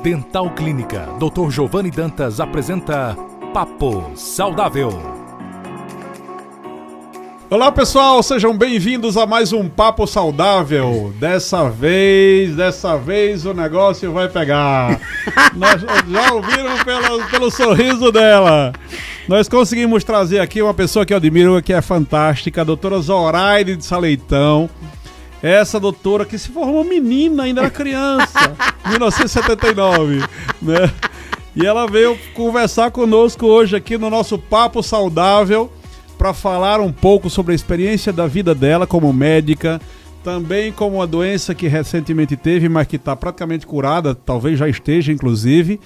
Dental Clínica, Dr. Giovanni Dantas apresenta Papo Saudável. Olá pessoal, sejam bem-vindos a mais um Papo Saudável. Dessa vez o negócio vai pegar. Nós já ouviram pelo sorriso dela. Nós conseguimos trazer aqui uma pessoa que eu admiro, que é fantástica, a doutora Zoraide de Saleitão. Essa doutora que se formou menina, ainda era criança, 1979, né? E ela veio conversar conosco hoje aqui no nosso Papo Saudável para falar um pouco sobre a experiência da vida dela como médica, também como uma doença que recentemente teve, mas que está praticamente curada, talvez já esteja inclusive.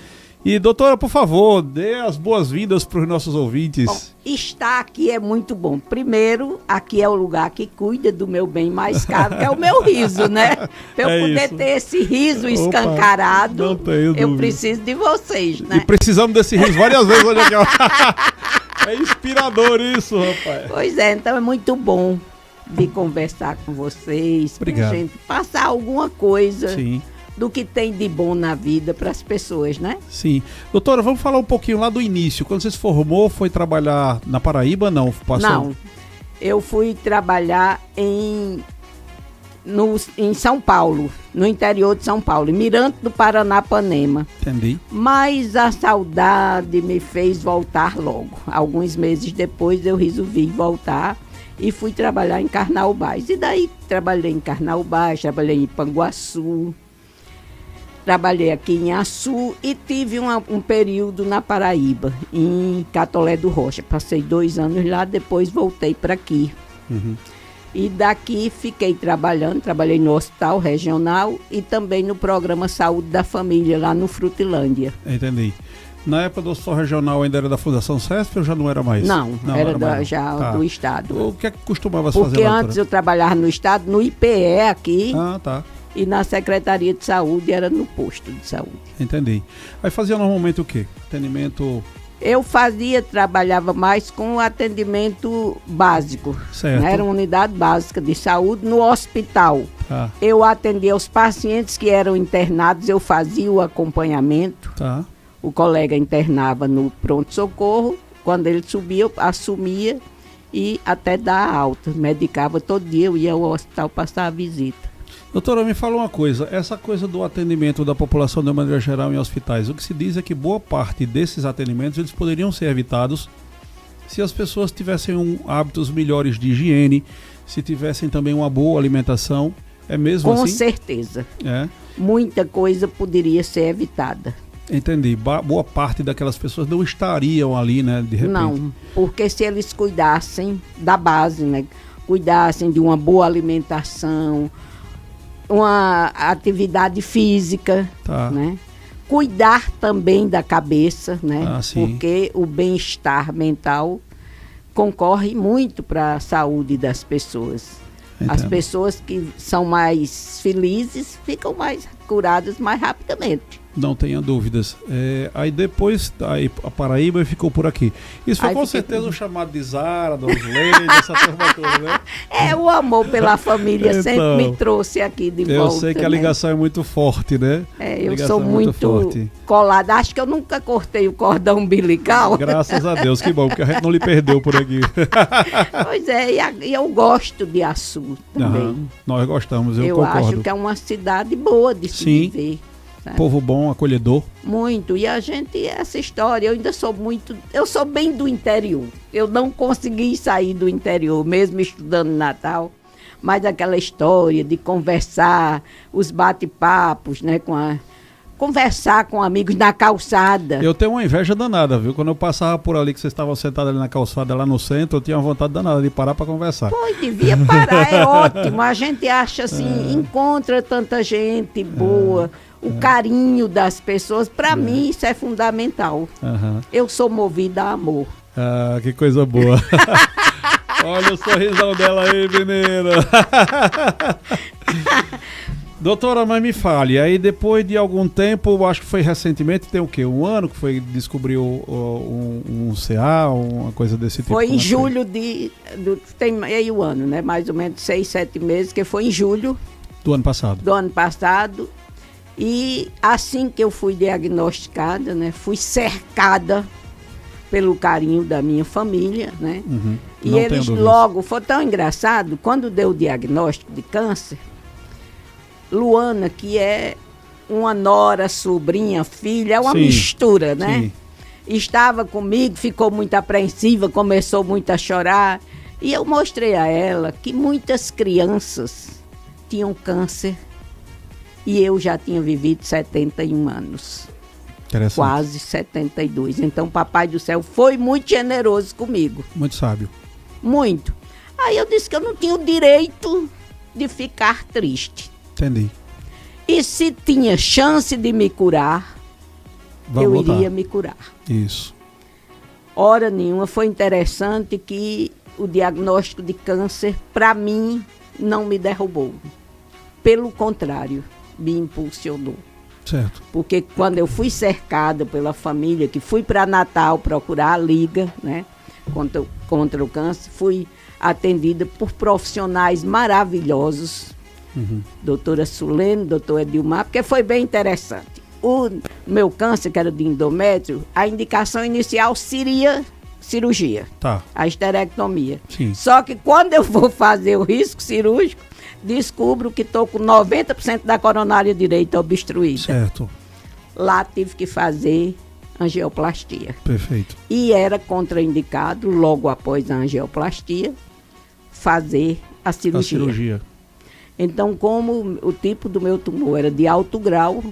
E doutora, por favor, dê as boas-vindas para os nossos ouvintes. Bom, estar aqui é muito bom. Primeiro, aqui é o lugar que cuida do meu bem mais caro, que é o meu riso, né? Para eu poder ter esse riso escancarado, eu preciso de vocês, né? E precisamos desse riso várias vezes hoje aqui, ó. É inspirador isso, rapaz. Pois é, então é muito bom de conversar com vocês. Obrigado. Pra gente passar alguma coisa. Sim. Do que tem de bom na vida para as pessoas, né? Sim. Doutora, vamos falar um pouquinho lá do início. Quando você se formou, foi trabalhar na Paraíba, não? Não, eu fui trabalhar em São Paulo, no interior de São Paulo, em Mirante do Paranapanema. Entendi. Mas a saudade me fez voltar logo. Alguns meses depois eu resolvi voltar e fui trabalhar em Carnaubás. E daí trabalhei em Carnaubás, trabalhei em Panguaçu. Trabalhei aqui em Açu e tive um período na Paraíba, em Catolé do Rocha. Passei 2 anos lá, depois voltei para aqui. Uhum. E daqui fiquei trabalhei no Hospital Regional e também no Programa Saúde da Família, lá no Frutilândia. Entendi. Na época do Hospital Regional ainda era da Fundação CESP ou já não era mais? Não era já do Estado. O que é que costumava fazer? Porque antes eu trabalhava no Estado, no IPE aqui. Ah, tá. E na Secretaria de Saúde era no posto de saúde. Entendi. Aí fazia normalmente o quê? Atendimento... Eu trabalhava mais com atendimento básico. Certo. Né? Era uma unidade básica de saúde no hospital. Tá. Eu atendia os pacientes que eram internados, eu fazia o acompanhamento. Tá. O colega internava no pronto-socorro, quando ele subia, eu assumia e até dar alta. Medicava todo dia, eu ia ao hospital passar a visita. Doutora, me fala uma coisa, essa coisa do atendimento da população de maneira geral em hospitais, o que se diz é que boa parte desses atendimentos eles poderiam ser evitados se as pessoas tivessem hábitos melhores de higiene, se tivessem também uma boa alimentação, é mesmo assim? Com certeza. É. Muita coisa poderia ser evitada. Entendi. Boa parte daquelas pessoas não estariam ali, né, de repente. Não, porque se eles cuidassem da base, né, cuidassem de uma boa alimentação, uma atividade física, tá, né? Cuidar também da cabeça, né? Porque o bem-estar mental concorre muito para a saúde das pessoas. Entendo. As pessoas que são mais felizes ficam mais curadas mais rapidamente. Não tenha dúvidas. Aí depois a Paraíba ficou por aqui. Isso foi com certeza o chamado de Zara, Dona Zuleide, essa turma toda, né? O amor pela família então, sempre me trouxe aqui de volta. Eu sei que a ligação é muito forte, né? Eu sou muito colada. Acho que eu nunca cortei o cordão umbilical. Graças a Deus, que bom, porque a gente não lhe perdeu por aqui. Pois é, e eu gosto de Açu também. Nós gostamos, eu concordo. Eu acho que é uma cidade boa de se viver. Povo bom, acolhedor. Muito. E essa história, eu sou bem do interior. Eu não consegui sair do interior, mesmo estudando Natal. Mas aquela história de conversar, os bate-papos, né, conversar com amigos na calçada. Eu tenho uma inveja danada, viu? Quando eu passava por ali, que vocês estavam sentados ali na calçada, lá no centro, eu tinha uma vontade danada de parar para conversar. Devia parar, é ótimo. A gente acha assim, encontra tanta gente boa. O carinho das pessoas, para mim, isso é fundamental. Eu sou movida a amor. Ah, que coisa boa. Olha o sorrisão dela aí, menina. Doutora, mas me fale, aí depois de algum tempo, acho que foi recentemente, tem o quê? 1 ano que descobriu um CA, uma coisa desse tipo? Foi em julho tem aí o ano, né? Mais ou menos 6, 7 meses, que foi em julho. Do ano passado. Do ano passado. E assim que eu fui diagnosticada, né, fui cercada pelo carinho da minha família, né? E Não eles tenho logo, foi tão engraçado, quando deu o diagnóstico de câncer, Luana, que é uma nora, sobrinha, filha, é uma Sim, mistura, né? sim. Estava comigo, ficou muito apreensiva, começou muito a chorar. E eu mostrei a ela que muitas crianças tinham câncer e eu já tinha vivido 71 anos. Interessante. Quase 72. Então, Papai do Céu foi muito generoso comigo. Muito sábio. Muito. Aí eu disse que eu não tinha o direito de ficar triste. Entendi. E se tinha chance de me curar, Vamos eu voltar. iria me curar. Isso. Hora nenhuma. Foi interessante que o diagnóstico de câncer, para mim, não me derrubou. Pelo contrário, me impulsionou. Certo. Porque quando eu fui cercada pela família, que fui para Natal procurar a liga, né, contra o câncer, fui atendida por profissionais maravilhosos, doutora Sulene, doutor Edilmar, porque foi bem interessante. O meu câncer, que era de endométrio, a indicação inicial seria cirurgia, Tá. a esterectomia. Sim. Só que quando eu vou fazer o risco cirúrgico, descubro que estou com 90% da coronária direita obstruída. Certo. Lá tive que fazer angioplastia. Perfeito. E era contraindicado, logo após a angioplastia, fazer a A cirurgia. cirurgia. Então, como o tipo do meu tumor era de alto grau,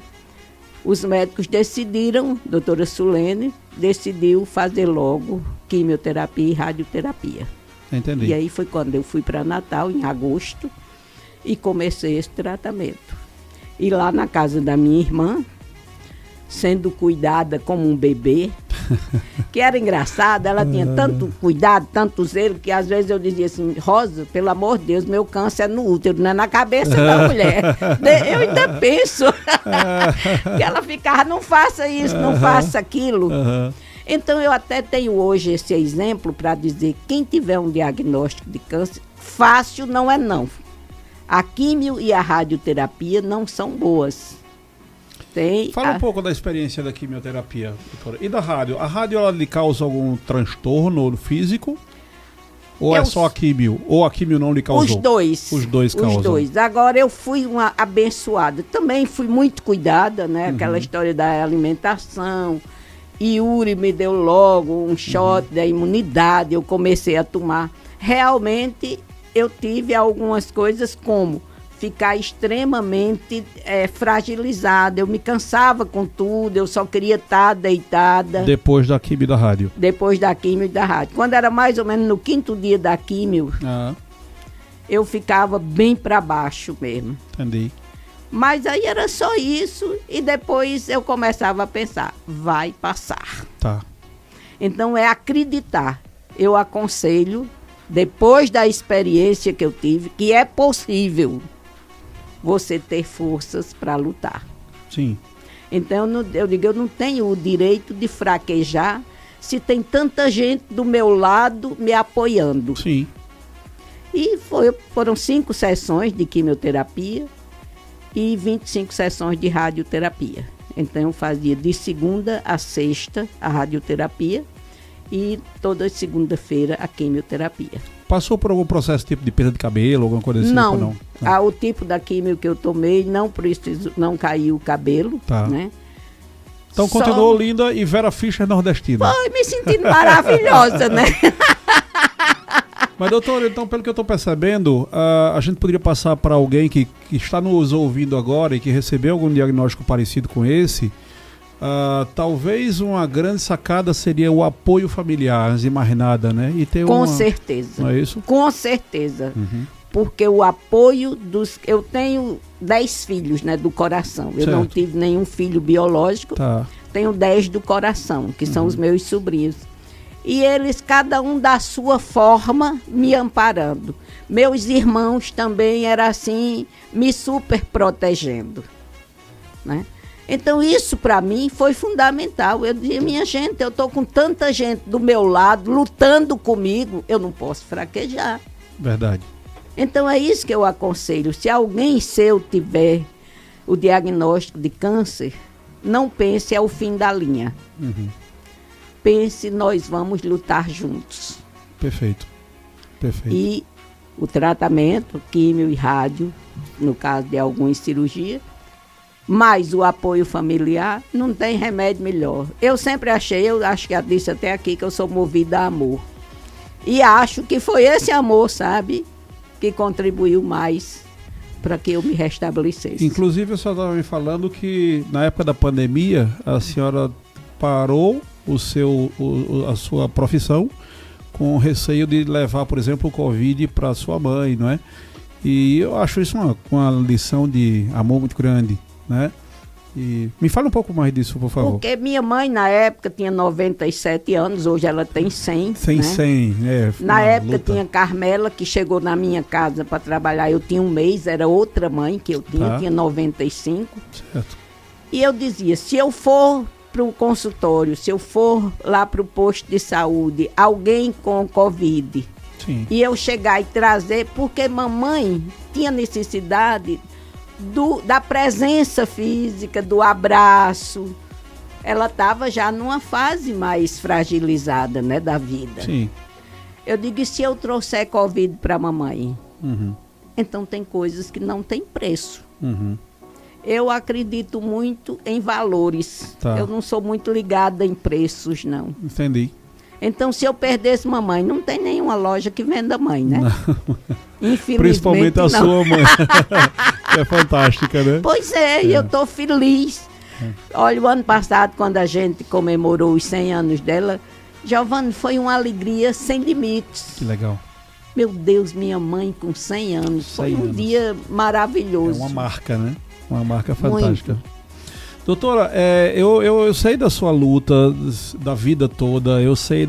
os médicos decidiram, doutora Sulene, decidiu fazer logo quimioterapia e radioterapia. Entendi. E aí foi quando eu fui para Natal, em agosto, e comecei esse tratamento. E lá na casa da minha irmã, sendo cuidada como um bebê, que era engraçado, ela tinha tanto cuidado, tanto zelo, que às vezes eu dizia assim, Rosa, pelo amor de Deus, meu câncer é no útero, não é na cabeça da mulher. Eu ainda penso que ela ficava, não faça isso, não faça aquilo. Então eu até tenho hoje esse exemplo para dizer, quem tiver um diagnóstico de câncer, fácil não é não. A químio e a radioterapia não são boas. Fala um pouco da experiência da quimioterapia, doutora. E da rádio? A rádio, ela lhe causa algum transtorno físico? Ou é só a químio? Ou a químio não lhe causou? Os dois. Os dois causam. Os dois. Agora, eu fui uma abençoada. Também fui muito cuidada, né? Aquela história da alimentação. Yuri me deu logo um shot da imunidade. Eu comecei a tomar. Realmente, eu tive algumas coisas como ficar extremamente fragilizada. Eu me cansava com tudo, eu só queria estar deitada. Depois da químio e da rádio? Depois da químio e da rádio. Quando era mais ou menos no 5º dia da químio, eu ficava bem para baixo mesmo. Entendi. Mas aí era só isso e depois eu começava a pensar, vai passar. Tá. Então é acreditar. Eu aconselho, depois da experiência que eu tive, que é possível você ter forças para lutar. Sim. Então eu digo, eu não tenho o direito de fraquejar se tem tanta gente do meu lado me apoiando. Sim. E foram 5 sessões de quimioterapia e 25 sessões de radioterapia. Então eu fazia de segunda a sexta a radioterapia e toda segunda-feira a quimioterapia. Passou por algum processo tipo de perda de cabelo, alguma coisa assim? Não. Não. O tipo da químio que eu tomei não caiu o cabelo, Tá. né? Então continuou linda e Vera Fischer nordestina. Foi me sentindo maravilhosa, né? Mas, doutor, então, pelo que eu estou percebendo, a gente poderia passar para alguém que está nos ouvindo agora e que recebeu algum diagnóstico parecido com esse, talvez uma grande sacada seria o apoio familiar, antes de mais nada, né? E ter Com certeza. Não é isso? Com certeza. Porque o apoio dos... Eu tenho 10 filhos, né, do coração. Eu não tive nenhum filho biológico. Tá. Tenho 10 do coração, que são os meus sobrinhos. E eles, cada um da sua forma, me amparando. Meus irmãos também eram assim, me super protegendo, né? Então isso para mim foi fundamental. Eu dizia, minha gente, eu estou com tanta gente do meu lado, lutando comigo, eu não posso fraquejar. Verdade. Então é isso que eu aconselho. Se alguém seu tiver o diagnóstico de câncer, não pense é o fim da linha. Pense, nós vamos lutar juntos. Perfeito. Perfeito. E o tratamento, químio e rádio, no caso de algumas cirurgias, mais o apoio familiar, não tem remédio melhor. Eu sempre achei, eu acho que eu disse até aqui, que eu sou movida a amor. E acho que foi esse amor, sabe, que contribuiu mais para que eu me restabelecesse. Inclusive, a senhora estava me falando que na época da pandemia, a senhora parou a sua profissão com receio de levar, por exemplo, o Covid para sua mãe, não é? E eu acho isso uma lição de amor muito grande, né? E me fala um pouco mais disso, por favor. Porque minha mãe, na época, tinha 97 anos, hoje ela tem 100. Tem né? 100, Na época luta. tinha Carmela, que chegou na minha casa para trabalhar, eu tinha 1 mês, era outra mãe que eu tinha 95. Certo. E eu dizia, se eu for para o consultório, se eu for lá para o posto de saúde, alguém com Covid, Sim. e eu chegar e trazer, porque mamãe tinha necessidade da presença física, do abraço. Ela estava já numa fase mais fragilizada, né, da vida. Sim. Eu digo, e se eu trouxer Covid para mamãe? Então tem coisas que não tem preço. Eu acredito muito em valores. Tá. Eu não sou muito ligada em preços, não. Entendi. Então, se eu perdesse mamãe, não tem nenhuma loja que venda mãe, né? Infelizmente, Principalmente a não. sua mãe. Que é fantástica, né? Pois é, e eu estou feliz. Olha, o ano passado, quando a gente comemorou os 100 anos dela, Giovanni, foi uma alegria sem limites. Que legal. Meu Deus, minha mãe com 100 anos. 100 Foi um anos. dia maravilhoso. É uma marca, né? Uma marca fantástica. Doutora, eu sei da sua luta, da vida toda, eu sei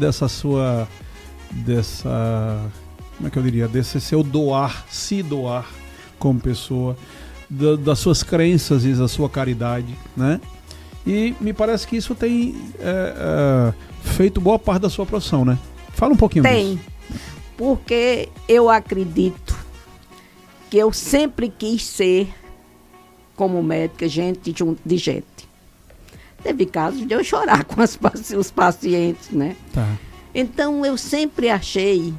como é que eu diria, desse seu se doar como pessoa, das suas crenças e da sua caridade, né? E me parece que isso tem feito boa parte da sua profissão, né? Fala um pouquinho disso. Tem, porque eu acredito que eu sempre quis ser, como médica, gente junto de gente. Teve casos de eu chorar com os pacientes, né? Tá. Então, eu sempre achei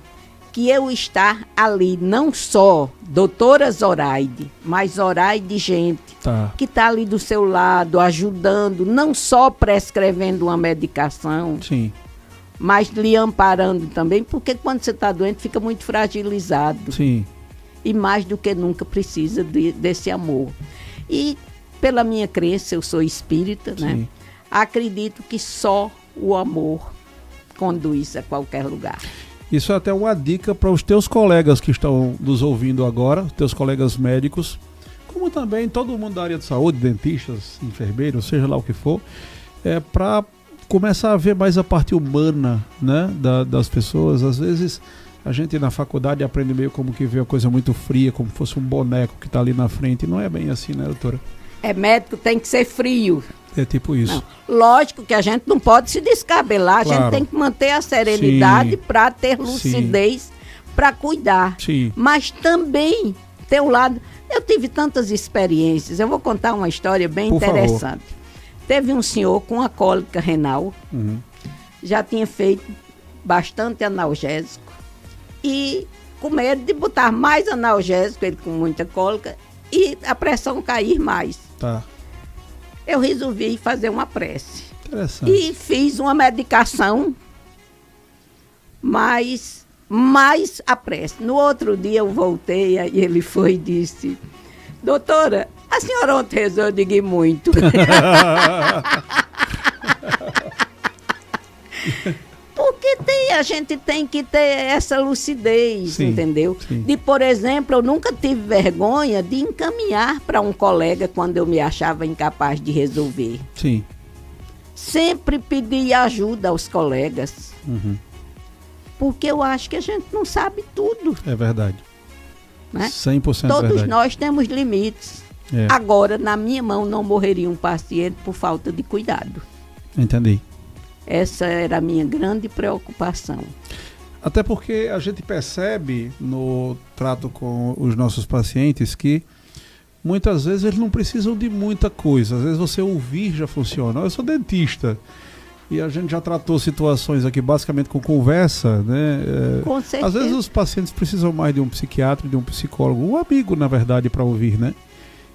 que eu estar ali, não só doutora Zoraide, mas Zoraide gente, Tá. que está ali do seu lado, ajudando, não só prescrevendo uma medicação, Sim. mas lhe amparando também, porque quando você está doente, fica muito fragilizado. Sim. E mais do que nunca precisa desse amor. E pela minha crença, eu sou espírita, né? Sim. Acredito que só o amor conduz a qualquer lugar. Isso é até uma dica para os teus colegas que estão nos ouvindo agora, os teus colegas médicos, como também todo mundo da área de saúde, dentistas, enfermeiros, seja lá o que for, para começar a ver mais a parte humana, né, das pessoas. Às vezes a gente na faculdade aprende meio como que vê a coisa muito fria, como se fosse um boneco que está ali na frente. E não é bem assim, né, doutora? Médico tem que ser frio. É tipo isso. Não. Lógico que a gente não pode se descabelar, Claro. a gente tem que manter a serenidade para ter lucidez, para cuidar. Sim. Mas também ter o lado... Eu tive tantas experiências, eu vou contar uma história bem Por favor. interessante. Teve um senhor com a cólica renal, já tinha feito bastante analgésico, e com medo de botar mais analgésico, ele com muita cólica, e a pressão cair mais. Tá. Eu resolvi fazer uma prece. Interessante. E fiz uma medicação, mais a prece. No outro dia eu voltei, aí ele foi e disse, doutora, a senhora ontem rezou, eu digo muito. Porque a gente tem que ter essa lucidez, Sim, entendeu? sim. De, por exemplo, eu nunca tive vergonha de encaminhar para um colega quando eu me achava incapaz de resolver. Sim. Sempre pedi ajuda aos colegas. Porque eu acho que a gente não sabe tudo, É verdade. né? 100% Todos verdade. nós temos limites. É. Agora, na minha mão, não morreria um paciente por falta de cuidado. Entendi. Essa era a minha grande preocupação. Até porque a gente percebe no trato com os nossos pacientes que muitas vezes eles não precisam de muita coisa. Às vezes você ouvir já funciona. Eu sou dentista e a gente já tratou situações aqui basicamente com conversa, né? Com certeza. Às vezes os pacientes precisam mais de um psiquiatra, de um psicólogo, um amigo, na verdade, para ouvir, né?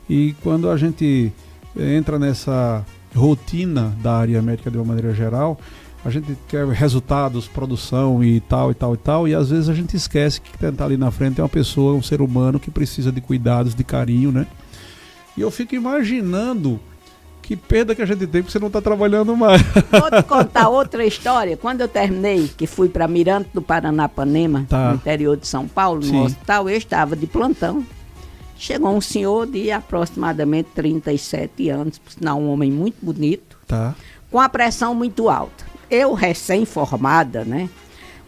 E quando a gente entra nessa rotina da área médica de uma maneira geral, a gente quer resultados, produção e tal, e às vezes a gente esquece que quem está ali na frente é uma pessoa, um ser humano que precisa de cuidados, de carinho, né? E eu fico imaginando que perda que a gente tem porque você não está trabalhando mais. Vou te contar outra história. Quando eu terminei, que fui para Mirante do Paranapanema, no interior de São Paulo, no hospital, eu estava de plantão. Chegou um senhor de aproximadamente 37 anos, por sinal um homem muito bonito, com a pressão muito alta. Eu, recém-formada, né,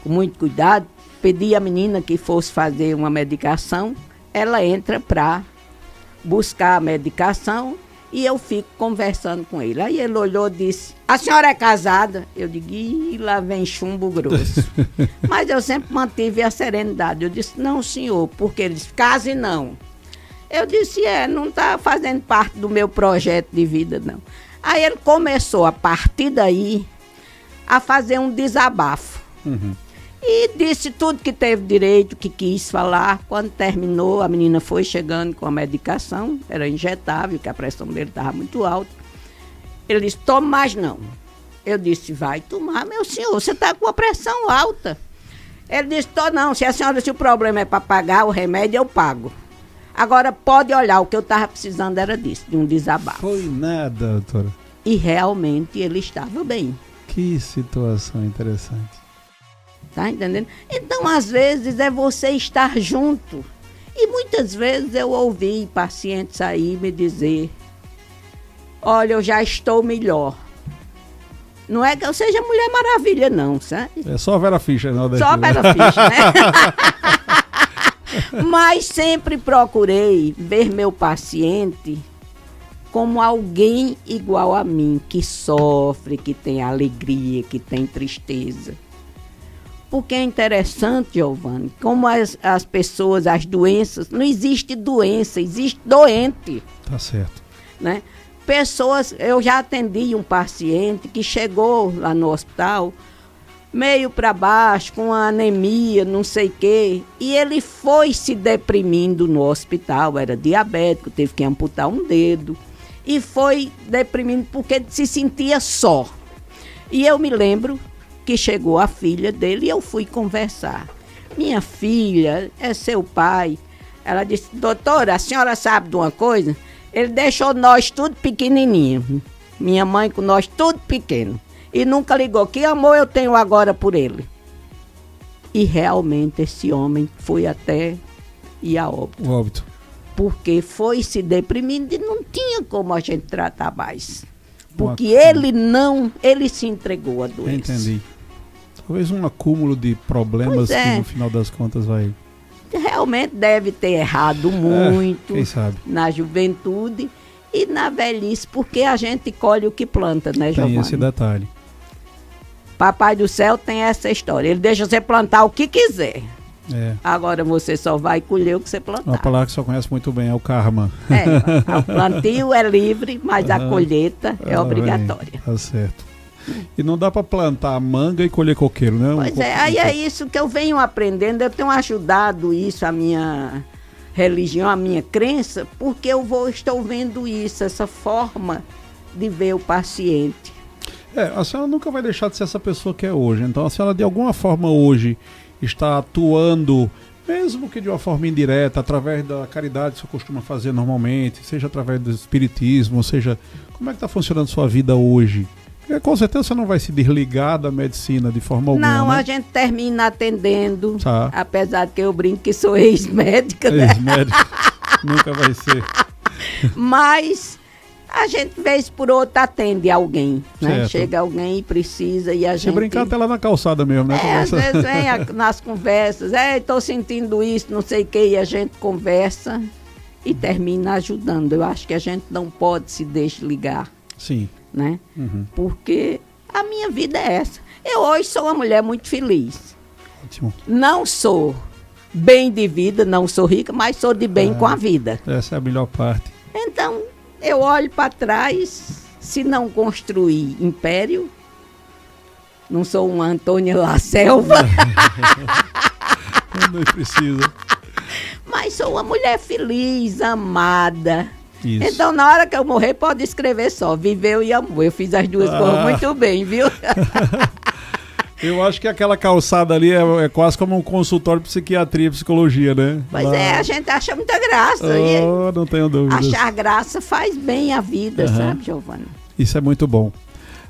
com muito cuidado, pedi à menina que fosse fazer uma medicação. Ela entra para buscar a medicação e eu fico conversando com ele. Aí ele olhou e disse: a senhora é casada? Eu digo: ih, lá vem chumbo grosso. Mas eu sempre mantive a serenidade. Eu disse: não, senhor, porque ele disse: case não. Eu disse: não está fazendo parte do meu projeto de vida, não. Aí ele começou, a partir daí, a fazer um desabafo. E disse tudo que teve direito, que quis falar. Quando terminou, a menina foi chegando com a medicação, era injetável, que a pressão dele estava muito alta. Ele disse: tome mais não. Eu disse: vai tomar, meu senhor, você está com a pressão alta. Ele disse: tô não, se o problema é para pagar o remédio, eu pago. Agora pode olhar, o que eu estava precisando era disso, de um desabafo. Foi nada, doutora. E realmente ele estava bem. Que situação interessante. Tá entendendo? Então, às vezes, é você estar junto. E muitas vezes eu ouvi pacientes aí me dizer: olha, eu já estou melhor. Não é que eu seja Mulher Maravilha, não, sabe? É só a Vera Fischer, não? Só a Vera Fischer, né? Mas sempre procurei ver meu paciente como alguém igual a mim, que sofre, que tem alegria, que tem tristeza. Porque é interessante, Giovanni, como as pessoas, as doenças, não existe doença, existe doente. Tá certo. Né? Pessoas, eu já atendi um paciente que chegou lá no hospital, meio para baixo, com anemia, não sei o quê, e ele foi se deprimindo no hospital, era diabético, teve que amputar um dedo, e foi deprimindo porque se sentia só. E eu me lembro que chegou a filha dele e eu fui conversar. Minha filha, é seu pai. Ela disse: doutora, a senhora sabe de uma coisa? Ele deixou nós tudo pequenininho. Minha mãe com nós tudo pequeno. E nunca ligou. Que amor eu tenho agora por ele? E realmente esse homem foi até ir a óbito. Óbito. Porque foi se deprimindo e não tinha como a gente tratar mais. Porque ele se entregou à doença. Entendi. Talvez um acúmulo de problemas que no final das contas vai... Realmente deve ter errado muito quem sabe? Na juventude e na velhice, porque a gente colhe o que planta, né, Giovanni? Tem esse detalhe. Papai do céu tem essa história. Ele deixa você plantar o que quiser. Agora você só vai colher o que você plantar. Uma palavra que só conhece muito bem é o karma. O plantio é livre, mas a colheita é obrigatória. Tá certo. E não dá para plantar manga e colher coqueiro, né? Pois aí é isso que eu venho aprendendo. Eu tenho ajudado isso, a minha religião, a minha crença, porque estou vendo isso, essa forma de ver o paciente. A senhora nunca vai deixar de ser essa pessoa que é hoje. Então a senhora de alguma forma hoje está atuando, mesmo que de uma forma indireta, através da caridade que você costuma fazer normalmente, seja através do espiritismo, ou seja, como é que está funcionando sua vida hoje? Porque com certeza você não vai se desligar da medicina de forma alguma. Não, né? A gente termina atendendo, apesar de que eu brinco que sou ex-médica, né? Ex-médica, nunca vai ser. Mas a gente, vez por outra, atende alguém, né? Certo. Chega alguém e precisa e a gente... Se brincar até lá na calçada mesmo, né? Às vezes vem nas conversas, estou sentindo isso, não sei o que, e a gente conversa e termina ajudando. Eu acho que a gente não pode se desligar. Sim. Né? Porque a minha vida é essa. Eu hoje sou uma mulher muito feliz. Ótimo. Não sou bem de vida, não sou rica, mas sou de bem com a vida. Essa é a melhor parte. Então, eu olho para trás, se não construir império, não sou uma Antônia La Selva, Não precisa. mas sou uma mulher feliz, amada. Isso. Então, na hora que eu morrer, pode escrever só, viveu e amou. Eu fiz as duas coisas muito bem, viu? Eu acho que aquela calçada ali é quase como um consultório de psiquiatria e psicologia, né? Pois é, a gente acha muita graça. E Não tenho dúvidas. achar graça faz bem à vida, sabe, Giovana? Isso é muito bom.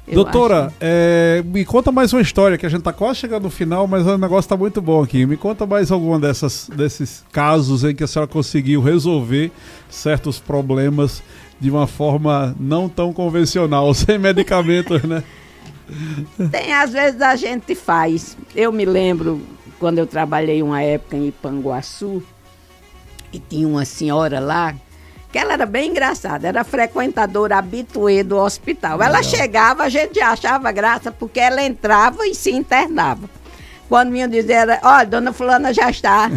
Eu Doutora, acho. me conta mais uma história, que a gente tá quase chegando no final, mas o negócio tá muito bom aqui. Me conta mais alguma desses casos em que a senhora conseguiu resolver certos problemas de uma forma não tão convencional, sem medicamentos, né? Tem, às vezes a gente faz. Eu me lembro, quando eu trabalhei uma época em Ipanguaçu, e tinha uma senhora lá, que ela era bem engraçada, era frequentadora habituê do hospital. Ela chegava, a gente já achava graça, porque ela entrava e se internava. Quando vinham dizer, olha, dona fulana já está.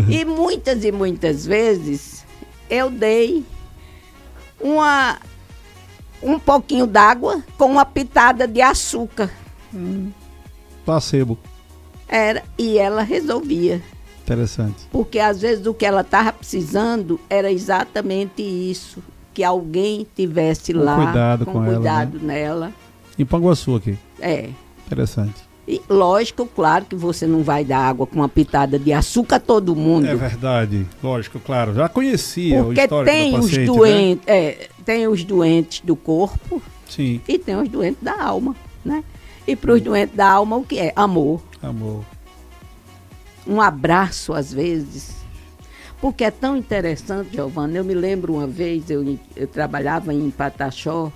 E muitas vezes, eu dei um pouquinho d'água com uma pitada de açúcar. Placebo. E ela resolvia. Interessante. Porque às vezes o que ela estava precisando era exatamente isso. Que alguém tivesse lá cuidado com com cuidado ela, né? nela. Em Panguaçu aqui. Interessante. Interessante. E lógico, claro que você não vai dar água com uma pitada de açúcar a todo mundo. É verdade. Lógico, claro. Já conhecia porque o histórico tem do os paciente, doentes, tem os doentes do corpo Sim. e tem os doentes da alma, né? E para os doentes da alma, o que é? Amor. Amor. Um abraço, às vezes. Porque é tão interessante, Giovana. Eu me lembro uma vez, eu trabalhava em Pataxó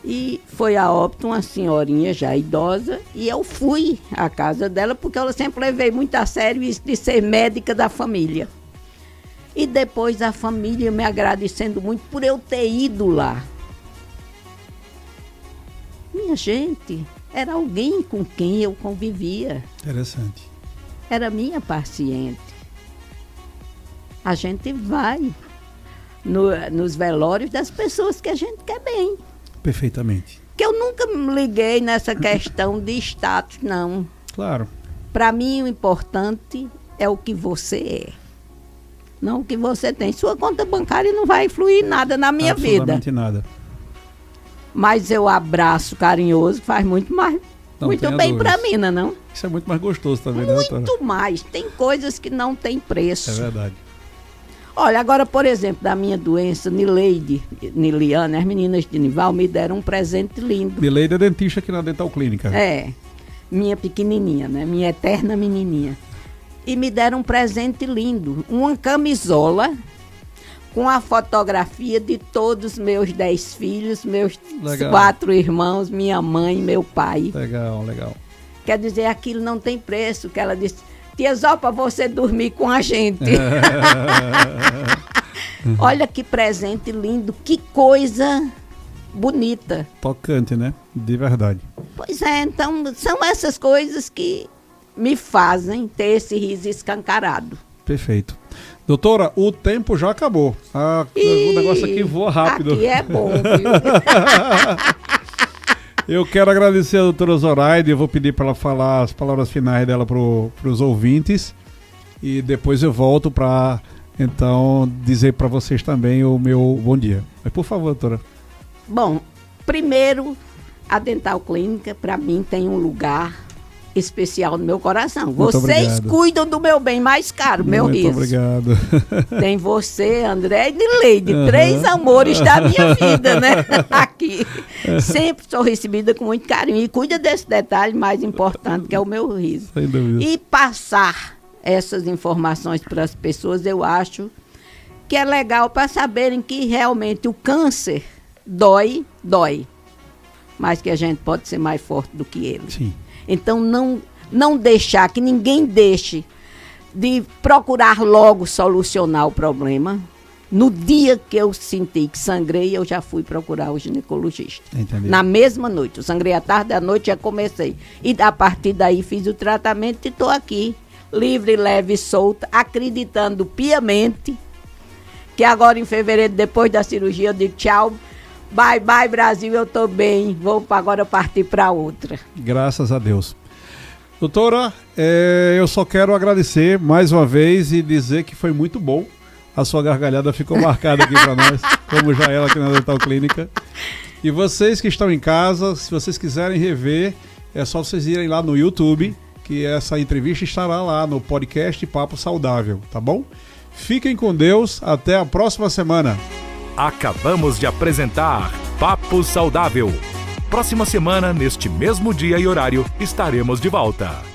e foi a óbito uma senhorinha já idosa e eu fui à casa dela porque eu sempre levei muito a sério isso de ser médica da família. E depois a família me agradecendo muito por eu ter ido lá. Minha gente, era alguém com quem eu convivia. Interessante. Era minha paciente. A gente vai nos velórios das pessoas que a gente quer bem. Perfeitamente. Que eu nunca me liguei nessa questão de status, não. Claro. Para mim, o importante é o que você é. Não o que você tem. Sua conta bancária não vai influir nada na minha vida. Absolutamente nada. Mas eu abraço carinhoso, faz muito mais. Muito bem para mim, não? Isso é muito mais gostoso também, né, doutora? Muito mais. Tem coisas que não tem preço. É verdade. Olha, agora, por exemplo, da minha doença, Nileide, Niliana, as meninas de Nival me deram um presente lindo. Nileide é dentista aqui na Dental Clínica. Minha pequenininha, né? Minha eterna menininha. E me deram um presente lindo, uma camisola com a fotografia de todos os meus 10 filhos, meus 4 irmãos, minha mãe e meu pai. Legal, legal. Quer dizer, aquilo não tem preço, que ela disse, tia Zó, para você dormir com a gente. Olha que presente lindo, que coisa bonita. Tocante, né? De verdade. Pois é, então são essas coisas que me fazem ter esse riso escancarado. Perfeito. Doutora, o tempo já acabou. O negócio aqui voa rápido. Aqui é bom, viu? Eu quero agradecer a doutora Zoraide. Eu vou pedir para ela falar as palavras finais dela para os ouvintes. E depois eu volto para, então, dizer para vocês também o meu bom dia. Mas, por favor, doutora. Bom, primeiro, a Dental Clínica, para mim, tem um lugar especial no meu coração. Muito Vocês obrigado. Cuidam do meu bem mais caro, meu riso. Muito obrigado. Tem você, André e Nileide, 3 amores da minha vida, né? Aqui. Sempre sou recebida com muito carinho. E cuida desse detalhe mais importante, que é o meu riso. Sem dúvida. E passar essas informações para as pessoas, eu acho que é legal para saberem que realmente o câncer dói, mas que a gente pode ser mais forte do que ele. Sim. Então, não deixar, que ninguém deixe de procurar logo solucionar o problema. No dia que eu senti que sangrei, eu já fui procurar o ginecologista. Entendi. Na mesma noite. Eu sangrei à tarde, à noite já comecei. E a partir daí fiz o tratamento e estou aqui, livre, leve e solta, acreditando piamente Que agora em fevereiro, depois da cirurgia, eu digo tchau. Bye, bye, Brasil, eu tô bem. Vou agora partir para outra. Graças a Deus. Doutora, eu só quero agradecer mais uma vez e dizer que foi muito bom. A sua gargalhada ficou marcada aqui para nós, como já ela aqui na Dental Clínica. E vocês que estão em casa, se vocês quiserem rever, é só vocês irem lá no YouTube, que essa entrevista estará lá no podcast Papo Saudável, tá bom? Fiquem com Deus, até a próxima semana. Acabamos de apresentar Papo Saudável. Próxima semana, neste mesmo dia e horário, estaremos de volta.